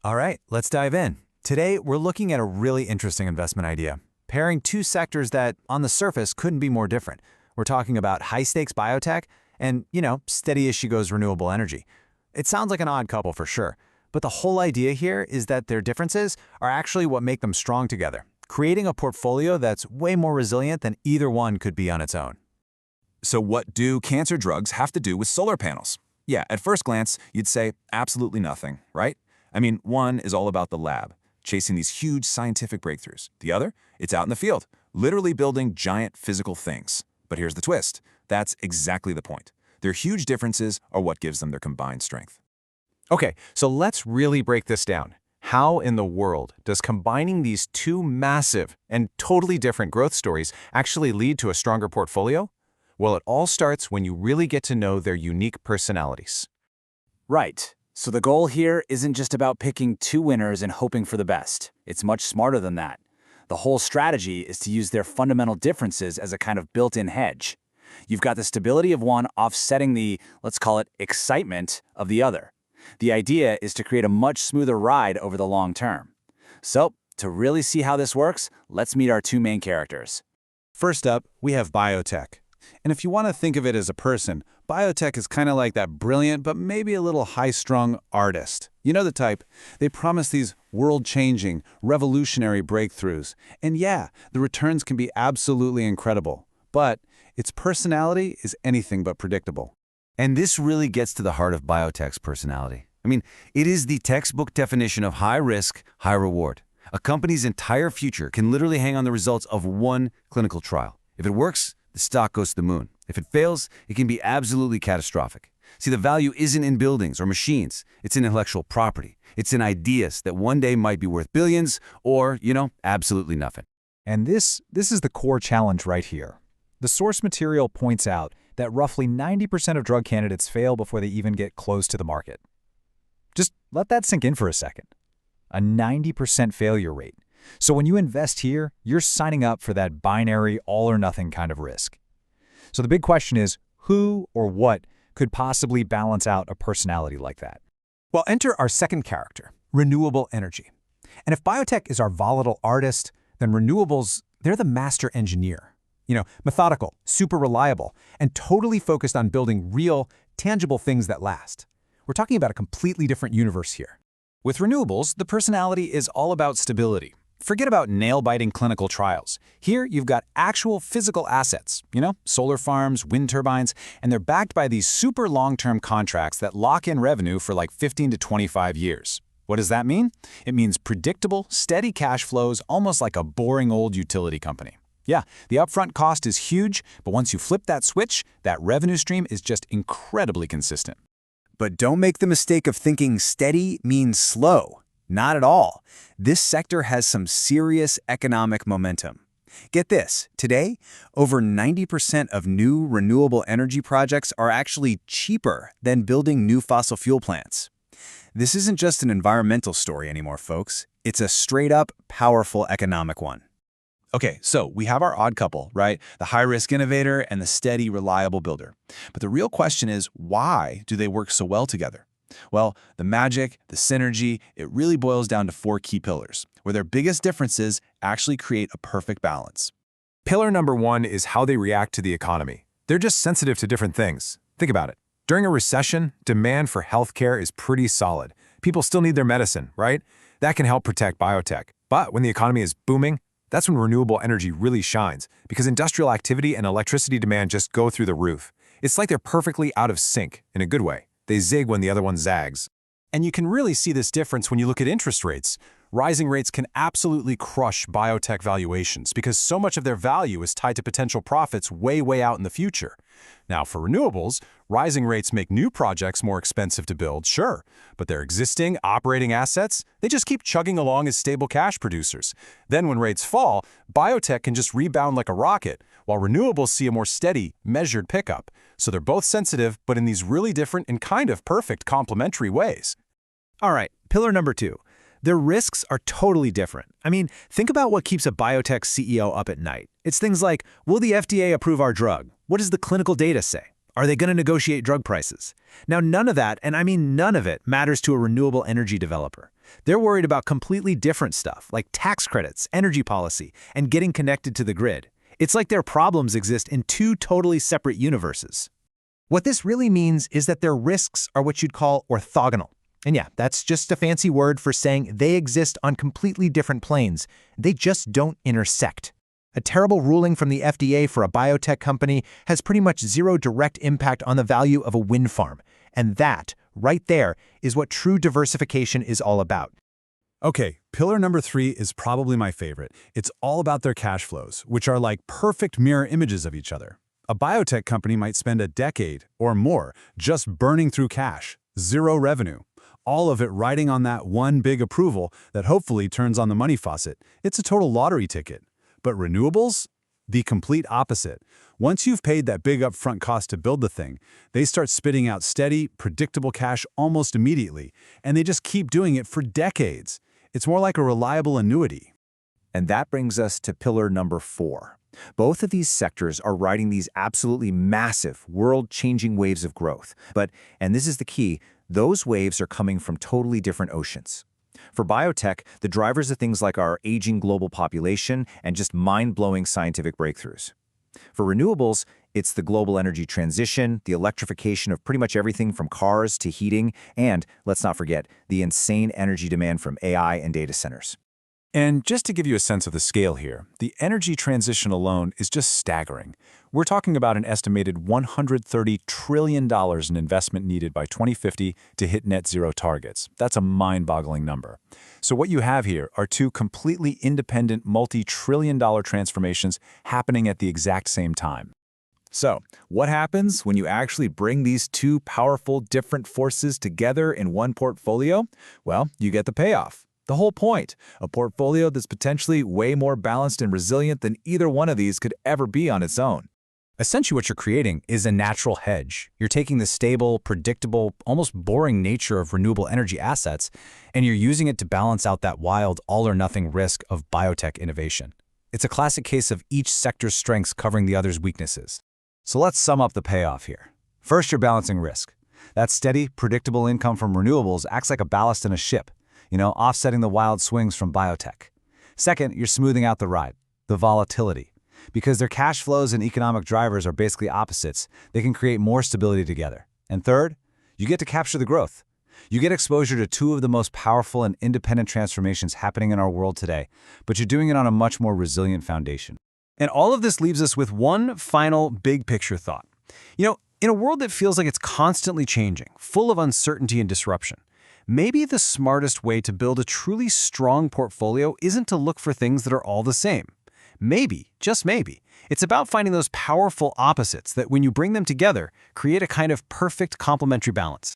All right, let's dive in. Today, we're looking at a really interesting investment idea, pairing two sectors that, on the surface, couldn't be more different. We're talking about high-stakes biotech and, steady as she goes renewable energy. It sounds like an odd couple for sure, but the whole idea here is that their differences are actually what make them strong together, creating a portfolio that's way more resilient than either one could be on its own. So what do cancer drugs have to do with solar panels? Yeah, at first glance, you'd say absolutely nothing, right? I mean, one is all about the lab, chasing these huge scientific breakthroughs. The other, it's out in the field, literally building giant physical things. But here's the twist. That's exactly the point. Their huge differences are what gives them their combined strength. Okay, so let's really break this down. How in the world does combining these two massive and totally different growth stories actually lead to a stronger portfolio? Well, it all starts when you really get to know their unique personalities. Right. So the goal here isn't just about picking two winners and hoping for the best. It's much smarter than that. The whole strategy is to use their fundamental differences as a kind of built-in hedge. You've got the stability of one offsetting the, let's call it, excitement of the other. The idea is to create a much smoother ride over the long term. So, to really see how this works, let's meet our two main characters. First up, we have Biotech. And if you want to think of it as a person, Biotech is kind of like that brilliant but maybe a little high-strung artist. You know the type. They promise these world-changing, revolutionary breakthroughs. And yeah, the returns can be absolutely incredible. But its personality is anything but predictable. And this really gets to the heart of biotech's personality. I mean, it is the textbook definition of high risk, high reward. A company's entire future can literally hang on the results of one clinical trial. If it works, the stock goes to the moon. If it fails, it can be absolutely catastrophic. See, the value isn't in buildings or machines. It's in intellectual property. It's in ideas that one day might be worth billions or, absolutely nothing. And this is the core challenge right here. The source material points out that roughly 90% of drug candidates fail before they even get close to the market. Just let that sink in for a second. A 90% failure rate. So when you invest here, you're signing up for that binary all-or-nothing kind of risk. So the big question is, who or what could possibly balance out a personality like that? Well, enter our second character, renewable energy. And if biotech is our volatile artist, then renewables, they're the master engineer. Methodical, super reliable, and totally focused on building real, tangible things that last. We're talking about a completely different universe here. With renewables, the personality is all about stability. Forget about nail-biting clinical trials. Here, you've got actual physical assets, solar farms, wind turbines, and they're backed by these super long-term contracts that lock in revenue for like 15 to 25 years. What does that mean? It means predictable, steady cash flows, almost like a boring old utility company. Yeah, the upfront cost is huge, but once you flip that switch, that revenue stream is just incredibly consistent. But don't make the mistake of thinking steady means slow. Not at all. This sector has some serious economic momentum. Get this, today, over 90% of new renewable energy projects are actually cheaper than building new fossil fuel plants. This isn't just an environmental story anymore, folks. It's a straight-up, powerful economic one. Okay, so we have our odd couple, right? The high-risk innovator and the steady, reliable builder. But the real question is, why do they work so well together? Well, the magic, the synergy, it really boils down to four key pillars, where their biggest differences actually create a perfect balance. Pillar number one is how they react to the economy. They're just sensitive to different things. Think about it. During a recession, demand for healthcare is pretty solid. People still need their medicine, right? That can help protect biotech. But when the economy is booming, that's when renewable energy really shines, because industrial activity and electricity demand just go through the roof. It's like they're perfectly out of sync, in a good way. They zig when the other one zags. And you can really see this difference when you look at interest rates. Rising rates can absolutely crush biotech valuations because so much of their value is tied to potential profits way out in the future. Now, for renewables, rising rates make new projects more expensive to build, sure, but their existing operating assets, they just keep chugging along as stable cash producers. Then when rates fall, biotech can just rebound like a rocket, while renewables see a more steady, measured pickup. So they're both sensitive, but in these really different and kind of perfect complementary ways. All right, pillar number two. Their risks are totally different. I mean, think about what keeps a biotech CEO up at night. It's things like, will the FDA approve our drug? What does the clinical data say? Are they going to negotiate drug prices? Now, none of that, and I mean none of it, matters to a renewable energy developer. They're worried about completely different stuff, like tax credits, energy policy, and getting connected to the grid. It's like their problems exist in two totally separate universes. What this really means is that their risks are what you'd call orthogonal. And yeah, that's just a fancy word for saying they exist on completely different planes. They just don't intersect. A terrible ruling from the FDA for a biotech company has pretty much zero direct impact on the value of a wind farm. And that, right there, is what true diversification is all about. Okay, pillar number 3 is probably my favorite. It's all about their cash flows, which are like perfect mirror images of each other. A biotech company might spend a decade or more just burning through cash, zero revenue. All of it riding on that one big approval that hopefully turns on the money faucet. It's a total lottery ticket. But renewables? The complete opposite. Once you've paid that big upfront cost to build the thing, they start spitting out steady, predictable cash almost immediately, and they just keep doing it for decades. It's more like a reliable annuity. And that brings us to pillar number 4. Both of these sectors are riding these absolutely massive, world-changing waves of growth. But, and this is the key, those waves are coming from totally different oceans. For biotech, the drivers are things like our aging global population and just mind-blowing scientific breakthroughs. For renewables, it's the global energy transition, the electrification of pretty much everything from cars to heating, and, let's not forget, the insane energy demand from AI and data centers. And just to give you a sense of the scale here, the energy transition alone is just staggering. We're talking about an estimated $130 trillion in investment needed by 2050 to hit net zero targets. That's a mind-boggling number. So what you have here are two completely independent multi-trillion-dollar transformations happening at the exact same time. So, what happens when you actually bring these two powerful, different forces together in one portfolio? Well, you get the payoff. The whole point, a portfolio that's potentially way more balanced and resilient than either one of these could ever be on its own. Essentially what you're creating is a natural hedge. You're taking the stable, predictable, almost boring nature of renewable energy assets, and you're using it to balance out that wild all-or-nothing risk of biotech innovation. It's a classic case of each sector's strengths covering the other's weaknesses. So let's sum up the payoff here. First, you're balancing risk. That steady, predictable income from renewables acts like a ballast in a ship, offsetting the wild swings from biotech. Second, you're smoothing out the ride, the volatility. Because their cash flows and economic drivers are basically opposites, they can create more stability together. And third, you get to capture the growth. You get exposure to two of the most powerful and independent transformations happening in our world today, but you're doing it on a much more resilient foundation. And all of this leaves us with one final big picture thought. In a world that feels like it's constantly changing, full of uncertainty and disruption, maybe the smartest way to build a truly strong portfolio isn't to look for things that are all the same. Maybe, just maybe, it's about finding those powerful opposites that when you bring them together, create a kind of perfect complementary balance.